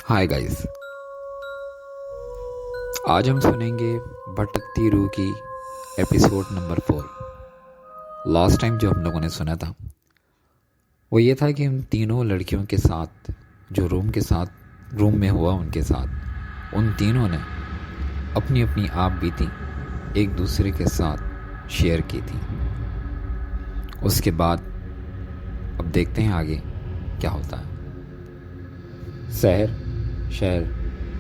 Hi guys, आज हम सुनेंगे भटकती रूह की एपिसोड नंबर 4। लास्ट टाइम जो हम लोगों ने सुना था वो ये था कि उन तीनों लड़कियों के साथ जो रूम में हुआ उनके साथ उन तीनों ने अपनी अपनी आप बीती एक दूसरे के साथ शेयर की थी। उसके बाद अब देखते हैं आगे क्या होता है। शहर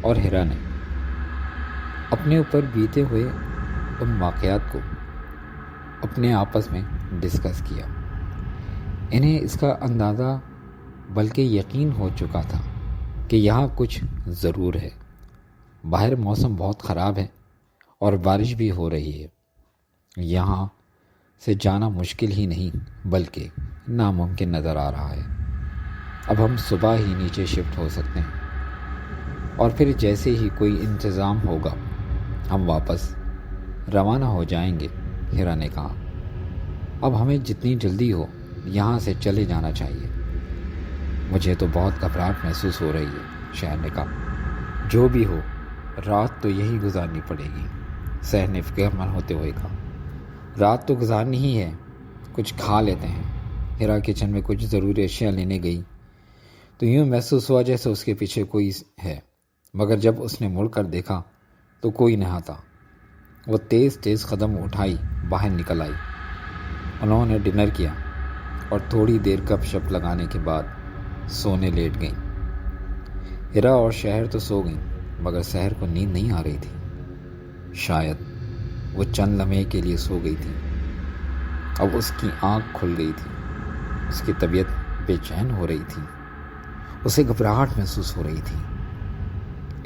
और हिरा ने अपने ऊपर बीते हुए उन वाक़यात को अपने आपस में डिस्कस किया। इन्हें इसका अंदाज़ा बल्कि यकीन हो चुका था कि यहाँ कुछ ज़रूर है। बाहर मौसम बहुत ख़राब है और बारिश भी हो रही है। यहाँ से जाना मुश्किल ही नहीं बल्कि नामुमकिन नज़र आ रहा है। अब हम सुबह ही नीचे शिफ्ट हो सकते हैं और फिर जैसे ही कोई इंतज़ाम होगा हम वापस रवाना हो जाएंगे। हिरा ने कहा, अब हमें जितनी जल्दी हो यहाँ से चले जाना चाहिए। मुझे तो बहुत घबराहट महसूस हो रही है, शहर ने कहा। जो भी हो रात तो यही गुजारनी पड़ेगी, शहर ने फिक्रमंद होते हुए कहा। रात तो गुजारनी ही है, कुछ खा लेते हैं। हिरा किचन में कुछ ज़रूरी अशिया लेने गई तो यूँ महसूस हुआ जैसे उसके पीछे कोई है, मगर जब उसने मुड़कर देखा तो कोई नहीं था। वो तेज़ तेज़ कदम उठाई बाहर निकल आई। उन्होंने डिनर किया और थोड़ी देर गपशप लगाने के बाद सोने लेट गईं। हिरा और शहर तो सो गईं मगर शहर को नींद नहीं आ रही थी। शायद वो चंद लम्हे के लिए सो गई थी। अब उसकी आंख खुल गई थी। उसकी तबीयत बेचैन हो रही थी। उसे घबराहट महसूस हो रही थी।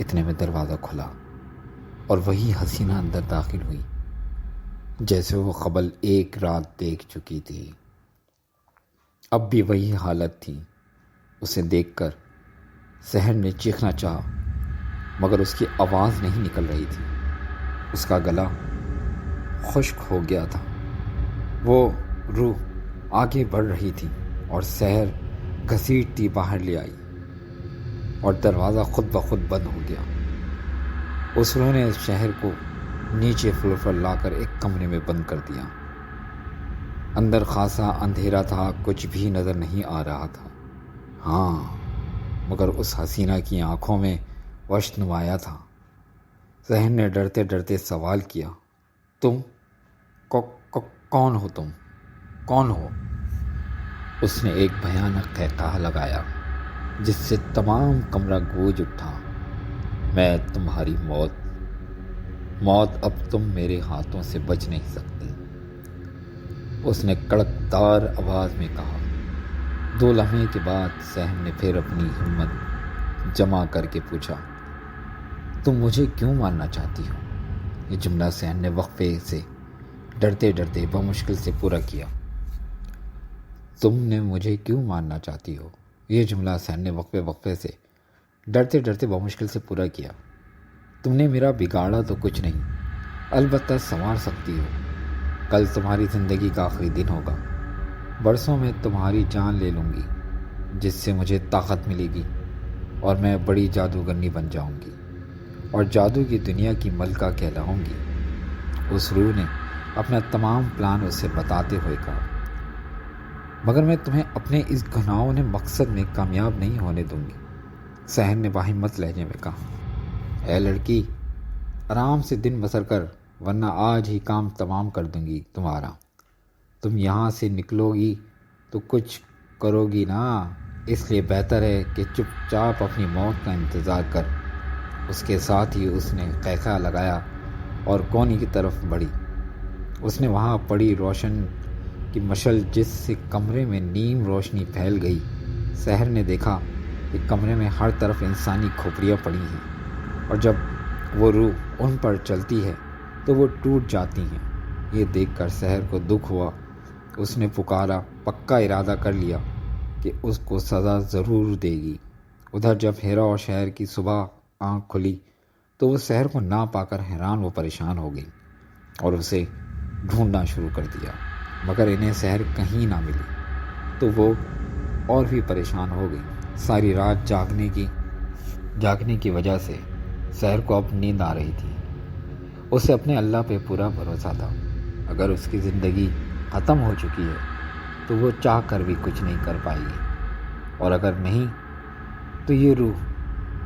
इतने में दरवाज़ा खुला और वही हसीना अंदर दाखिल हुई जैसे वो कबल एक रात देख चुकी थी। अब भी वही हालत थी। उसे देखकर शहर ने चीखना चाहा मगर उसकी आवाज़ नहीं निकल रही थी। उसका गला खुश्क हो गया था। वो रूह आगे बढ़ रही थी और शहर घसीटती बाहर ले आई और दरवाज़ा खुद ब खुद बंद हो गया। उस रूह ने शहर को नीचे फ्लोर पर लाकर एक कमरे में बंद कर दिया। अंदर खासा अंधेरा था, कुछ भी नज़र नहीं आ रहा था। हाँ, मगर उस हसीना की आंखों में वश नुमाया था। शहर ने डरते डरते सवाल किया, तुम कौन हो? तुम कौन हो? उसने एक भयानक कहकहा लगाया जिससे तमाम कमरा गूंज उठा। मैं तुम्हारी मौत अब तुम मेरे हाथों से बच नहीं सकती, उसने कड़कदार आवाज़ में कहा। 2 लम्हे के बाद शहर ने फिर अपनी हिम्मत जमा करके पूछा, तुम मुझे क्यों मारना चाहती हो? ये जुमला शहर ने वक्फे से डरते डरते बमुश्किल से पूरा किया। तुमने मुझे क्यों मारना चाहती हो? ये जुमला शहर ने वक्फे से डरते डरते बमुश्किल से पूरा किया। तुमने मेरा बिगाड़ा तो कुछ नहीं, अलबत्ता संवार सकती हो। कल तुम्हारी ज़िंदगी का आखिरी दिन होगा। बरसों में तुम्हारी जान ले लूँगी जिससे मुझे ताकत मिलेगी और मैं बड़ी जादूगरनी बन जाऊँगी और जादू की दुनिया की मलका कहलाऊँगी। उस रूह ने अपना तमाम प्लान उसे बताते हुए कहा, मगर मैं तुम्हें अपने इस घिनौने मकसद में कामयाब नहीं होने दूंगी, शहर ने बाहिम्मत लहजे में कहा। ऐ लड़की, आराम से दिन बसर कर वरना आज ही काम तमाम कर दूंगी तुम्हारा। तुम यहाँ से निकलोगी तो कुछ करोगी ना, इसलिए बेहतर है कि चुपचाप अपनी मौत का इंतज़ार कर। उसके साथ ही उसने कहका लगाया और कोने की तरफ बढ़ी। उसने वहाँ पड़ी रोशन की मशल जिससे कमरे में नीम रोशनी फैल गई। शहर ने देखा कि कमरे में हर तरफ इंसानी खोपड़ियाँ पड़ी हैं और जब वो रूह उन पर चलती है तो वो टूट जाती हैं। ये देखकर शहर को दुख हुआ। उसने पुकारा, पक्का इरादा कर लिया कि उसको सज़ा ज़रूर देगी। उधर जब हिरा और शहर की सुबह आँख खुली तो वो शहर को ना पाकर हैरान व परेशान हो गई और उसे ढूंढना शुरू कर दिया, मगर इन्हें शहर कहीं ना मिली तो वो और भी परेशान हो गई। सारी रात जागने की جاگنے کی وجہ سے سحر کو اب نیند آ رہی تھی۔ اسے اپنے اللہ پہ پورا بھروسہ تھا۔ اگر اس کی زندگی ختم ہو چکی ہے تو وہ چاہ کر بھی کچھ نہیں کر پائے گی، اور اگر نہیں تو یہ روح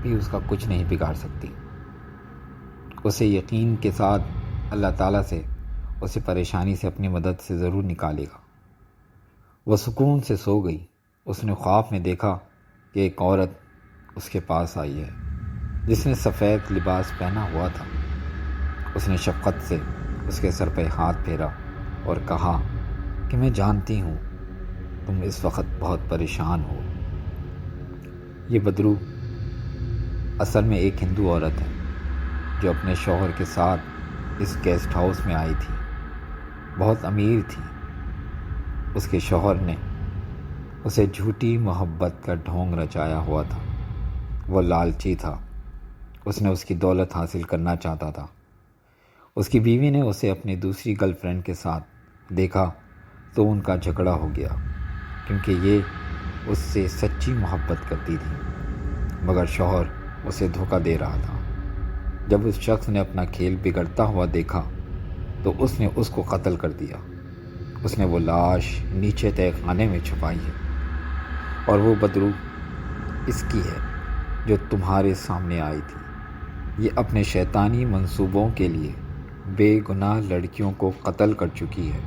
بھی اس کا کچھ نہیں بگاڑ سکتی۔ اسے یقین کے ساتھ اللہ تعالیٰ سے اسے پریشانی سے اپنی مدد سے ضرور نکالے گا۔ وہ سکون سے سو گئی۔ اس نے خواب میں دیکھا کہ ایک عورت اس کے پاس آئی ہے جس نے سفید لباس پہنا ہوا تھا۔ اس نے شفقت سے اس کے سر پہ ہاتھ پھیرا اور کہا کہ میں جانتی ہوں تم اس وقت بہت پریشان ہو۔ یہ بدرو اصل میں ایک ہندو عورت ہے جو اپنے شوہر کے ساتھ اس گیسٹ ہاؤس میں آئی تھی۔ بہت امیر تھی۔ اس کے شوہر نے اسے جھوٹی محبت کا ڈھونگ رچایا ہوا تھا۔ وہ لالچی تھا۔ اس نے اس کی دولت حاصل کرنا چاہتا تھا۔ اس کی بیوی نے اسے اپنی دوسری گرل فرینڈ کے ساتھ دیکھا تو ان کا جھگڑا ہو گیا، کیونکہ یہ اس سے سچی محبت کرتی تھی، مگر شوہر اسے دھوکہ دے رہا تھا۔ جب اس شخص نے اپنا کھیل بگڑتا ہوا دیکھا تو اس نے اس کو قتل کر دیا۔ اس نے وہ لاش نیچے تہہ خانے میں چھپائی ہے، اور وہ بدرو اس کی ہے جو تمہارے سامنے آئی تھی۔ یہ اپنے شیطانی منصوبوں کے لیے بے گناہ لڑکیوں کو قتل کر چکی ہے۔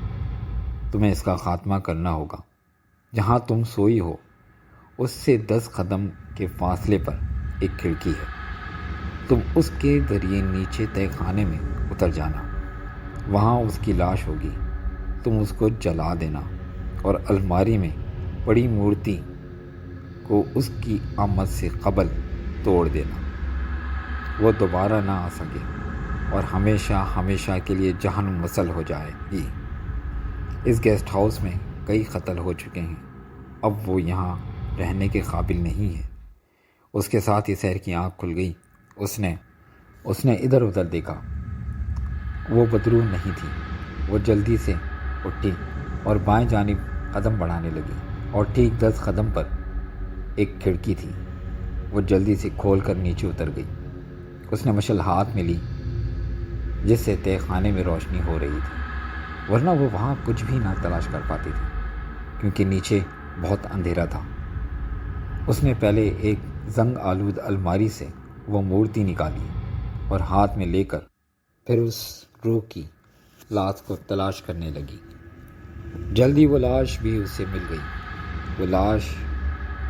تمہیں اس کا خاتمہ کرنا ہوگا۔ جہاں تم سوئی ہو اس سے 10 قدم کے فاصلے پر ایک کھڑکی ہے۔ تم اس کے ذریعے نیچے تہہ خانے میں اتر جانا۔ وہاں اس کی لاش ہوگی۔ تم اس کو جلا دینا اور الماری میں پڑی مورتی کو اس کی آمد سے قبل توڑ دینا۔ وہ دوبارہ نہ آ سکے اور ہمیشہ ہمیشہ کے لیے جہنم مسل ہو جائے گی۔ اس گیسٹ ہاؤس میں کئی قتل ہو چکے ہیں۔ اب وہ یہاں رہنے کے قابل نہیں ہے۔ اس کے ساتھ ہی سحر کی آنکھ کھل گئی۔ اس نے ادھر ادھر دیکھا۔ وہ بدرو نہیں تھی۔ وہ جلدی سے اٹھی اور بائیں جانب قدم بڑھانے لگی، اور ٹھیک 10 قدم پر ایک کھڑکی تھی۔ وہ جلدی سے کھول کر نیچے اتر گئی۔ اس نے مشعل ہاتھ میں لی جس سے تہہ خانے میں روشنی ہو رہی تھی، ورنہ وہ وہاں کچھ بھی نہ تلاش کر پاتی تھی، کیونکہ نیچے بہت اندھیرا تھا۔ اس نے پہلے ایک زنگ آلود الماری سے وہ مورتی نکالی اور ہاتھ میں لے کر پھر اس روح کی لاش کو تلاش کرنے لگی۔ جلدی وہ لاش بھی اسے مل گئی۔ وہ لاش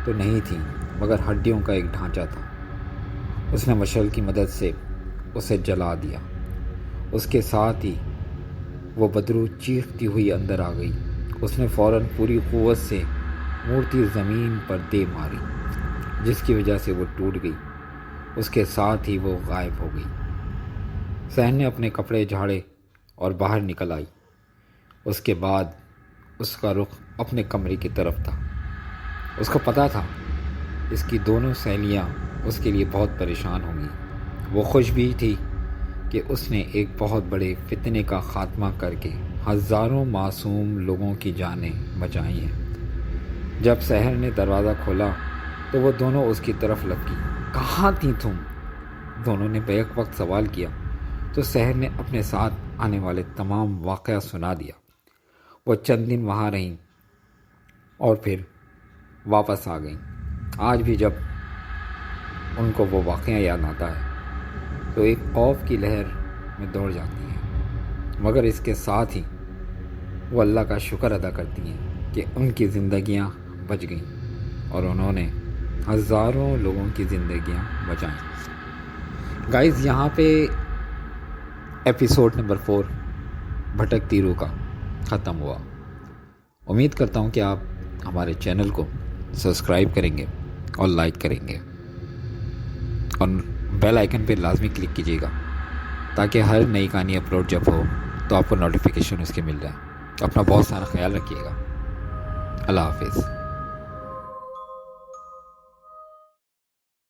تو نہیں تھی، مگر ہڈیوں کا ایک ڈھانچہ تھا۔ اس نے مشعل کی مدد سے اسے جلا دیا۔ اس کے ساتھ ہی وہ بدرو چیختی ہوئی اندر آ گئی۔ اس نے فوراً پوری قوت سے مورتی زمین پر دے ماری، جس کی وجہ سے وہ ٹوٹ گئی۔ اس کے ساتھ ہی وہ غائب ہو گئی۔ سحر نے اپنے کپڑے جھاڑے اور باہر نکل آئی۔ اس کے بعد اس کا رخ اپنے کمرے کی طرف تھا۔ اس کو پتہ تھا اس کی دونوں سہیلیاں اس کے لیے بہت پریشان ہوں گی۔ وہ خوش بھی تھی کہ اس نے ایک بہت بڑے فتنے کا خاتمہ کر کے ہزاروں معصوم لوگوں کی جانیں بچائی ہیں۔ جب سحر نے دروازہ کھولا تو وہ دونوں اس کی طرف لپکی۔ کہاں تھی تم؟ دونوں نے بیک وقت سوال کیا تو سحر نے اپنے ساتھ آنے والے تمام واقعہ سنا دیا۔ وہ چند دن وہاں رہیں اور پھر واپس آ گئیں۔ آج بھی جب ان کو وہ واقعہ یاد آتا ہے تو ایک خوف کی لہر میں دوڑ جاتی ہیں، مگر اس کے ساتھ ہی وہ اللہ کا شکر ادا کرتی ہیں کہ ان کی زندگیاں بچ گئیں اور انہوں نے ہزاروں لوگوں کی زندگیاں بچائیں۔ گائز، یہاں پہ ایپیسوڈ نمبر 4 بھٹکتی روح کا ختم ہوا۔ امید کرتا ہوں کہ آپ ہمارے چینل کو سبسکرائب کریں گے اور لائک کریں گے، اور بیل آئیکن پہ لازمی کلک کیجیے گا تاکہ ہر نئی کہانی اپلوڈ جب ہو تو آپ کو نوٹیفیکیشن اس کے مل جائے۔ اپنا بہت سارا خیال رکھیے گا۔ اللہ حافظ۔